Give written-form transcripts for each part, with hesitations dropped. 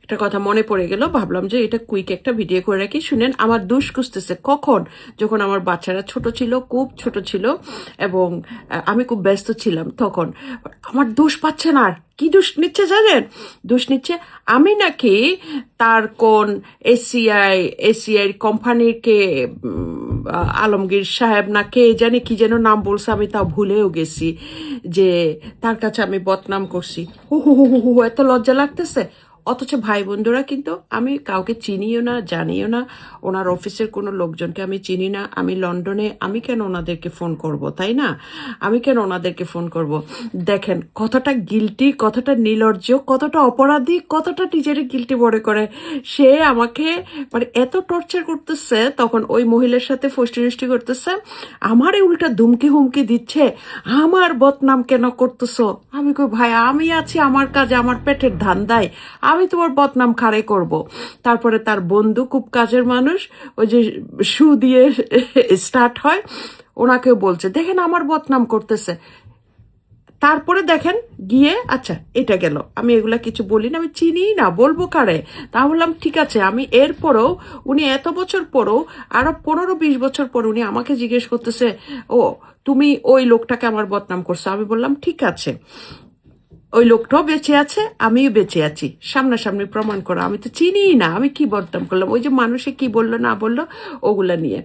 একটা কথা মনে পড়ে গেল, ভাবলাম যে এটা কুইক একটা ভিডিও করে রাখি। শুনেন, আমার দুষ খুঁজতেছে কখন, যখন আমার বাচ্চারা ছোট ছিল, খুব ছোট ছিল, এবং আমি খুব ব্যস্ত ছিলাম তখন। আমার দোষ পাচ্ছে না। আর কি দোষ নিচ্ছে জানেন? দোষ নিচ্ছে আমি নাকি তার কোন এসিআই কোম্পানিকে, আলমগীর সাহেব না কে জানি কি যেন নাম বলছে, আমি তাও ভুলেও গেছি, যে তার কাছে আমি বদনাম করছি। হু হু হু হু হু, এত লজ্জা লাগতেছে। অথচ ভাই বন্ধুরা, কিন্তু আমি কাউকে চিনিও না, জানিও না, ওনার অফিসের কোনো লোকজনকে আমি চিনি না। আমি লন্ডনে, আমি কেন ওনাদেরকে ফোন করব, তাই না? আমি কেন ওনাদেরকে ফোন করব? দেখেন কতটা গিল্টি, কতটা নির্লজ্জ, কতটা অপরাধী, কতটা নিজের গিল্টি মনে করে। সে আমাকে মানে এত টর্চার করতেছে, তখন ওই মহিলার সাথে ফষ্টি করতেছে, আমারে উল্টা ধুমকি হুমকি দিচ্ছে, আমার বদনাম কেন করতেছো? আমি কই ভাই, আমি আছি আমার কাজে, আমার পেটের ধান্দায়, আমি তোমার বদনাম খাড়ে করব। তারপরে তার বন্ধু, খুব কাজের মানুষ, ওই যে শু দিয়ে স্টার্ট হয়, ওনাকেও বলছে দেখেন আমার বদনাম করতেছে। তারপরে দেখেন গিয়ে, আচ্ছা এটা গেল, আমি এগুলা কিছু বলি না, আমি চিনি না, বলবো কারে? তা বললাম ঠিক আছে। আমি এরপরও, উনি এত বছর পরও, আরো 15-20 বছর পর উনি আমাকে জিজ্ঞেস করতেছে, ও তুমি ওই লোকটাকে আমার বদনাম করছো। আমি বললাম ঠিক আছে, ওই লোকটাও বেঁচে আছে, আমিও বেঁচে আছি, সামনাসামনি প্রমাণ করা। আমি তো চিনিই না, আমি কি বদনাম করলাম? ওই যে মানুষে কি বললো না বললো ওগুলা নিয়ে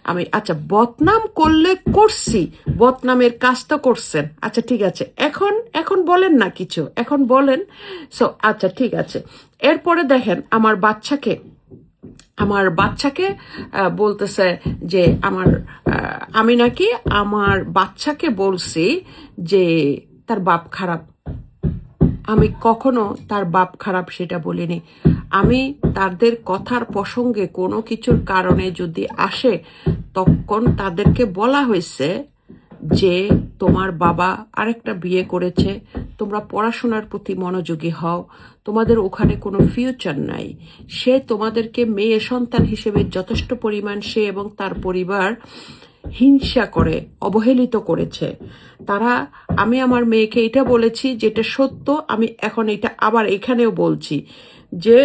আমি, আচ্ছা বদনাম করলে করছি, বদনামের কাজ তো করছেন, আচ্ছা ঠিক আছে, এখন এখন বলেন না কিছু, এখন বলেন। সো আচ্ছা ঠিক আছে। এরপরে দেখেন আমার বাচ্চাকে বলতেছে যে আমি নাকি আমার বাচ্চাকে বলছি যে তার বাপ খারাপ। আমি কখনো তার বাপ খারাপ সেটা বলিনি। আমি তাদের কথার প্রসঙ্গে কোনো কিছুর কারণে যদি আসে, তখন তাদেরকে বলা হয়েছে যে তোমার বাবা আরেকটা বিয়ে করেছে, তোমরা পড়াশোনার প্রতি মনোযোগী হও, তোমাদের ওখানে কোনো ফিউচার নাই। সে তোমাদেরকে মেয়ে সন্তান হিসেবে যথেষ্ট পরিমাণ সে এবং তার পরিবার হিংসা করে, অবহেলিত করেছে তারা। আমি আমার মেয়েকে এটা বলেছি যেটা সত্য, আমি এখন এটা আবার এখানেও বলছি, যে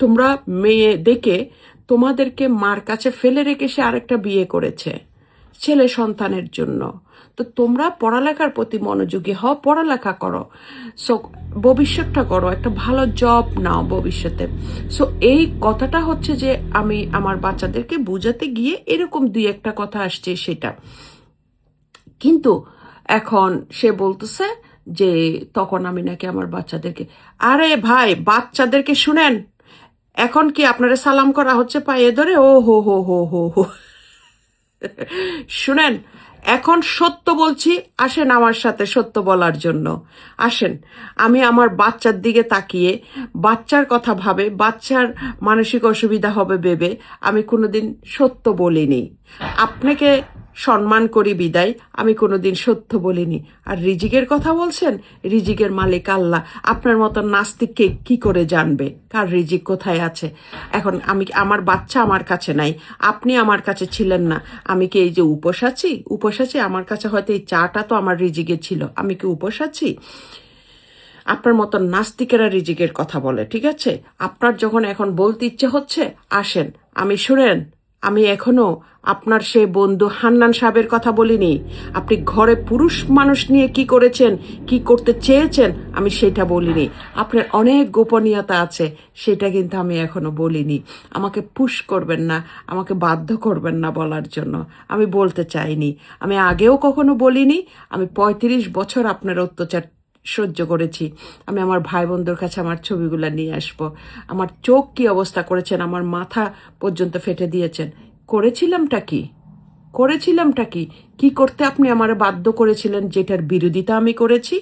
তোমরা মেয়ে দেখে তোমাদেরকে মার কাছে ফেলে রেখে সে আরেকটা বিয়ে করেছে ছেলে সন্তানের জন্য। তো তোমরা পড়ালেখার প্রতি মনোযোগী হও, পড়ালেখা করো, সো ভবিষ্যৎটা করো, একটা ভালো জব নাও ভবিষ্যতে। সো এই কথাটা হচ্ছে যে আমি আমার বাচ্চাদেরকে বোঝাতে গিয়ে এরকম দুই একটা কথা আসছে সেটা। কিন্তু এখন সে বলতেছে যে তখন আমি নাকি আমার বাচ্চাদেরকে, আরে ভাই বাচ্চাদেরকে শুনেন, এখন কি আপনারা সালাম করা হচ্ছে পায়ে ধরে? ও হো হো হো হো হো, শুনেন, এখন সত্য বলছি, আসেন আমার সাথে সত্য বলার জন্য, আসেন। আমি আমার বাচ্চার দিকে তাকিয়ে, বাচ্চার কথা ভাবে, বাচ্চার মানসিক অসুবিধা হবে ভেবে আমি কোনোদিন সত্য বলিনি। আপনাকে সম্মান করি বিদায় আমি কোনোদিন সত্য বলিনি। আর রিজিকের কথা বলছেন, রিজিকের মালিক আল্লাহ। আপনার মতো নাস্তিককে কি করে জানবে কার রিজিক কোথায় আছে? এখন আমার বাচ্চা আমার কাছে নাই, আপনি আমার কাছে ছিলেন না, আমি কি এই যে উপোস আছি? আমার কাছে হয়তো এই চাটা তো আমার রিজিকে ছিল, আমি কি উপোস আছি? আপনার মতো নাস্তিকেরা রিজিকের কথা বলে, ঠিক আছে? আপনার যখন এখন বলতে ইচ্ছে হচ্ছে, আসেন। শুনেন, আমি এখনো আপনার সেই বন্ধু হান্নান সাহেবের কথা বলিনি। আপনি ঘরে পুরুষ মানুষ নিয়ে কি করেছেন, কি করতে চেয়েছেন, আমি সেটা বলিনি। আপনার অনেক গোপনীয়তা আছে, সেটা কিন্তু আমি এখনো বলিনি। আমাকে পুশ করবেন না, আমাকে বাধ্য করবেন না বলার জন্য। আমি বলতে চাইনি, আমি আগেও কখনো বলিনি। আমি 35 বছর আপনার অত্যাচার সহ্য করেছি। আমি আমার ভাই বোনদের কাছে আমার ছবিগুলো নিয়ে আসব। আমার চোখ কি অবস্থা করেছেন, আমার মাথা পর্যন্ত ফেটে দিয়েছেন। করেছিলামটা কি কি করতে আপনি আমার বাধ্য করেছিলেন, যেটার বিরোধিতা আমি করেছি?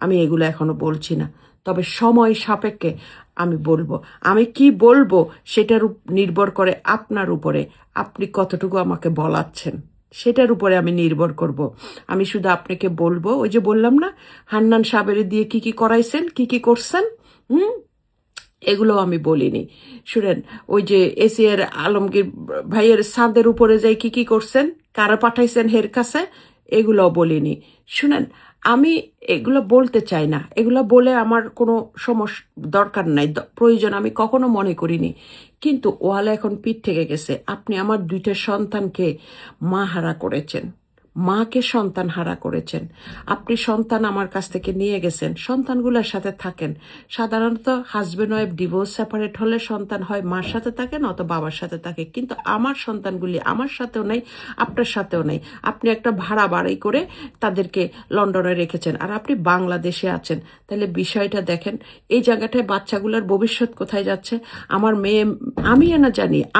আমি এগুলো এখনো বলছি না, তবে সময় সাপেক্ষে আমি বলবো। আমি কি বলবো সেটার নির্ভর করে আপনার উপরে, আপনি কতটুকু আমাকে বলাচ্ছেন সেটার উপরে আমি নির্ভর করব। আমি শুধু আপনাকে বলবো, ওই যে বললাম না, হান্নান সাবেরি দিয়ে কি কি করাইছেন, কি কি করছেন, এগুলো আমি বলিনি। শুনেন, ওই যে এসিআর আলমগীর ভাইয়ের ছাদের উপরে যাই কি কি করছেন, কারা পাঠাইছেন হের কাছে, এগুলোও বলিনি। শুনেন, আমি এগুলো বলতে চাই না, এগুলো বলে আমার কোনো সমস্যা দরকার নাই, প্রয়োজন আমি কখনো মনে করিনি। কিন্তু ওয়ালে এখন পিঠ থেকে গেছে। আপনি আমার 2টা সন্তানকে মা হারা করেছেন, মাকে সন্তান হারা করেছেন। আপনি সন্তান আমার কাছ থেকে নিয়ে গেছেন, সন্তানগুলোর সাথে থাকেন। সাধারণত হাজব্যান্ড ওয়াইফ ডিভোর্স সেপারেট হলে সন্তান হয় মার সাথে থাকে, নয়তো বাবার সাথে থাকে। কিন্তু আমার সন্তানগুলি আমার সাথেও নাই, আপনার সাথেও নাই। আপনি একটা ভাড়া বাড়ি করে তাদেরকে লন্ডনে রেখেছেন, আর আপনি বাংলাদেশে আছেন। তাহলে বিষয়টা দেখেন, এই জায়গাটায় বাচ্চাগুলোর ভবিষ্যৎ কোথায় যাচ্ছে? আমার মেয়ে,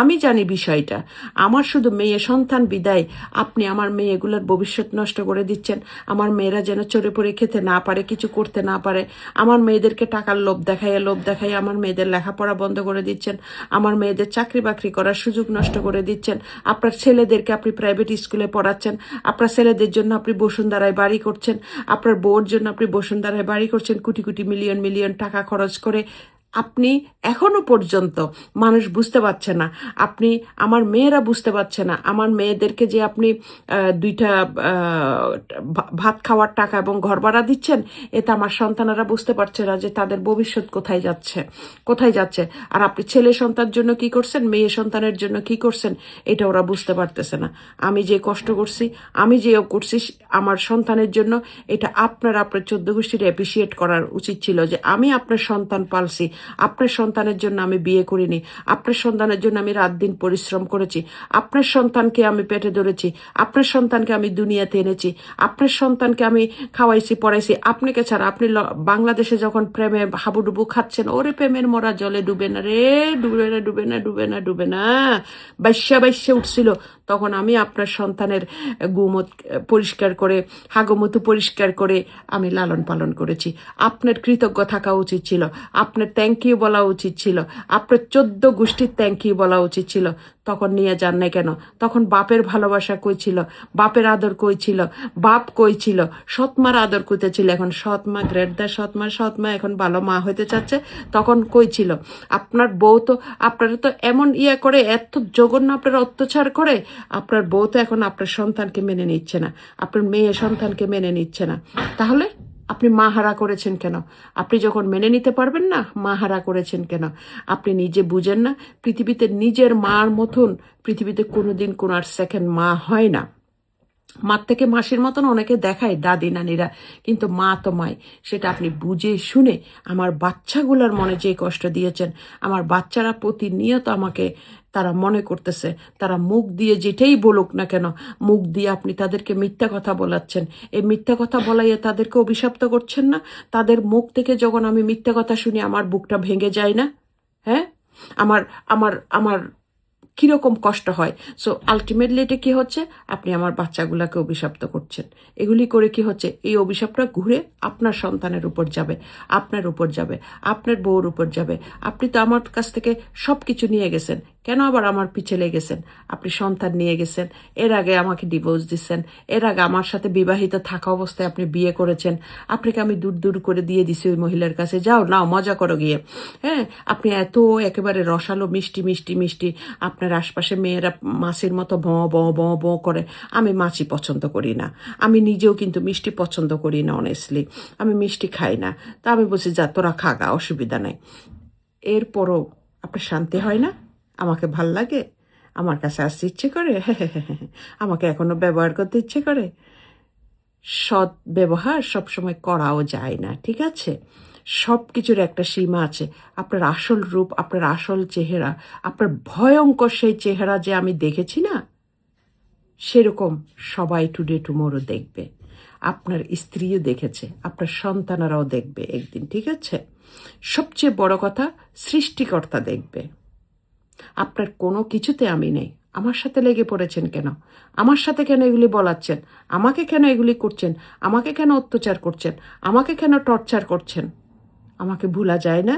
আমি জানি বিষয়টা। আমার শুধু মেয়ে সন্তান বিদায় আপনি আমার মেয়েগুলোর ভবিষ্যৎ নষ্ট করে দিচ্ছেন। আমার মেয়েরা যেন চড়ে পড়ে খেতে না পারে, কিছু করতে না পারে। আমার মেয়েদেরকে টাকার লোভ দেখাইয়া আমার মেয়েদের লেখাপড়া বন্ধ করে দিচ্ছেন। আমার মেয়েদের চাকরি বাকরি করার সুযোগ নষ্ট করে দিচ্ছেন। আপনার ছেলেদেরকে আপনি প্রাইভেট স্কুলে পড়াচ্ছেন, আপনার ছেলেদের জন্য আপনি বসুন্ধরায় বাড়ি করছেন, আপনার বউর জন্য আপনি বসুন্ধরায় বাড়ি করছেন কোটি কোটি মিলিয়ন মিলিয়ন টাকা খরচ করে। আপনি এখনো পর্যন্ত মানুষ বুঝতে পারছে না, আপনি আমার মেয়েরা বুঝতে পারছে না, আমার মেয়েদেরকে যে আপনি 2টা ভাত খাওয়ার টাকা এবং ঘর ভাড়া দিচ্ছেন, এতে আমার সন্তানেরা বুঝতে পারছে না যে তাদের ভবিষ্যৎ কোথায় যাচ্ছে। আর আপনি ছেলে সন্তানের জন্য কি করছেন, মেয়ে সন্তানের জন্য কি করছেন, এটা ওরা বুঝতে পারতেছে না। আমি যে কষ্ট করছি, আমি যে করছি আমার সন্তানের জন্য, এটা আপনার 14 গোষ্ঠীর অ্যাপ্রিসিয়েট করার উচিত ছিল যে আমি আপনার সন্তান পালছি। আপনার সন্তানের জন্য আমি বিয়ে করিনি, আপনার সন্তানের জন্য আমি রাত দিন পরিশ্রম করেছি, আপনার সন্তানকে আমি পেটে ধরেছি, আপনার সন্তানকে আমি দুনিয়াতে এনেছি, আপনার সন্তানকে আমি খাওয়াইছি পড়াইছি। আপনাকে ছাড়া আপনি বাংলাদেশে যখন প্রেমে হাবুডুবু খাচ্ছেন, ওরে প্রেমের মরা জলে ডুবে না রে, ডুবে না, বাইশ্যা উঠছিল, তখন আমি আপনার সন্তানের গুমত পরিষ্কার করে, হাগমতু পরিষ্কার করে আমি লালন পালন করেছি। আপনার কৃতজ্ঞ থাকা উচিত ছিল, আপনার থ্যাংক ইউ বলা উচিত ছিল, আপনার 14 গোষ্ঠীর থ্যাংক ইউ বলা উচিত ছিল। তখন নিয়ে যান না কেন? তখন বাপের ভালোবাসা কই ছিল, বাপের আদর কই ছিল, বাপ কই ছিল, সৎমার আদর কইতে ছিল। এখন সৎমা গ্রেট দা সৎমা এখন ভালো মা হইতে চাচ্ছে, তখন কই ছিল? আপনার বউ তো আপনারা তো এমন করে, এত জঘন্য আপনারা অত্যাচার করে, আপনার বউ তো এখন আপনার সন্তানকে মেনে নিচ্ছে না, আপনার মেয়ে সন্তানকে মেনে নিচ্ছে না। তাহলে আপনি মা হারা করেছেন কেন? আপনি যখন মেনে নিতে পারবেন না, মা হারা করেছেন কেন? আপনি নিজে বুঝেন না? পৃথিবীতে নিজের মার মতন পৃথিবীতে কোনোদিন কোনো আর সেকেন্ড মা হয় না। মার থেকে মাসির মতন অনেকে দেখায় দাদি নানিরা, কিন্তু মা তো মাই। সেটা আপনি বুঝে শুনে আমার বাচ্চাগুলোর মনে যে কষ্ট দিয়েছেন, আমার বাচ্চারা প্রতিনিয়ত আমাকে তারা মনে করতেছে, তারা মুখ দিয়ে যেটাই বলুক না কেন, মুখ দিয়ে আপনি তাদেরকে মিথ্যা কথা বলাচ্ছেন। এই মিথ্যা কথা বলাইয়ে তাদেরকে অভিশপ্ত করছেন না? তাদের মুখ থেকে যখন আমি মিথ্যা কথা শুনি আমার বুকটা ভেঙে যায় না? হ্যাঁ, আমার আমার আমার কিরকম কষ্ট হয়। সো আলটিমেটলি এটা কি হচ্ছে, আপনি আমার বাচ্চাগুলোকে অভিশপ্ত করছেন। এগুলি করে কি হচ্ছে, এই অভিশাপটা ঘুরে আপনার সন্তানের উপর যাবে, আপনার উপর যাবে, আপনার বউর উপর যাবে। আপনি তো আমার কাছ থেকে সব কিছু নিয়ে গেছেন, কেন আবার আমার পিছে লেগেছেন? আপনি সন্তান নিয়ে গেছেন, এর আগে আমাকে ডিভোর্স দিচ্ছেন, এর আগে আমার সাথে বিবাহিত থাকা অবস্থায় আপনি বিয়ে করেছেন, আপনাকে আমি দূর করে দিয়ে দিছি ওই মহিলার কাছে, যাও নাও মজা করো গিয়ে। হ্যাঁ, আপনি এত একেবারে রসালো মিষ্টি, আপনার আশপাশে মেয়েরা মাছির মতো ব করে। আমি মাছি পছন্দ করি না, আমি নিজেও কিন্তু মিষ্টি পছন্দ করি না, অনেস্টলি আমি মিষ্টি খাই না। তা আমি বলছি যা তোরা খাগা, অসুবিধা নাই। এরপরও আপনার শান্তি হয় না? আমাকে ভাল লাগে, আমার কাছে আসতে ইচ্ছে করে, আমাকে এখনো ব্যবহার করতে ইচ্ছে করে। সৎ ব্যবহার সবসময় করাও যায় না, ঠিক আছে? সব কিছুর একটা সীমা আছে। আপনার আসল রূপ, আপনার আসল চেহারা, আপনার ভয়ঙ্কর সেই চেহারা যে আমি দেখেছি না, সেরকম সবাই টুডে টুমোরো দেখবে। আপনার স্ত্রীও দেখেছে, আপনার সন্তানেরাও দেখবে একদিন, ঠিক আছে? সবচেয়ে বড় কথা, সৃষ্টিকর্তা দেখবে। আপনার কোনো কিছুতে আমি নেই। আমার সাথে লেগে পড়েছেন কেন? আমার সাথে কেন এগুলি বলাচ্ছেন? আমাকে কেন এগুলি করছেন? আমাকে কেন অত্যাচার করছেন? আমাকে কেন টর্চার করছেন? আমাকে ভুলা যায় না?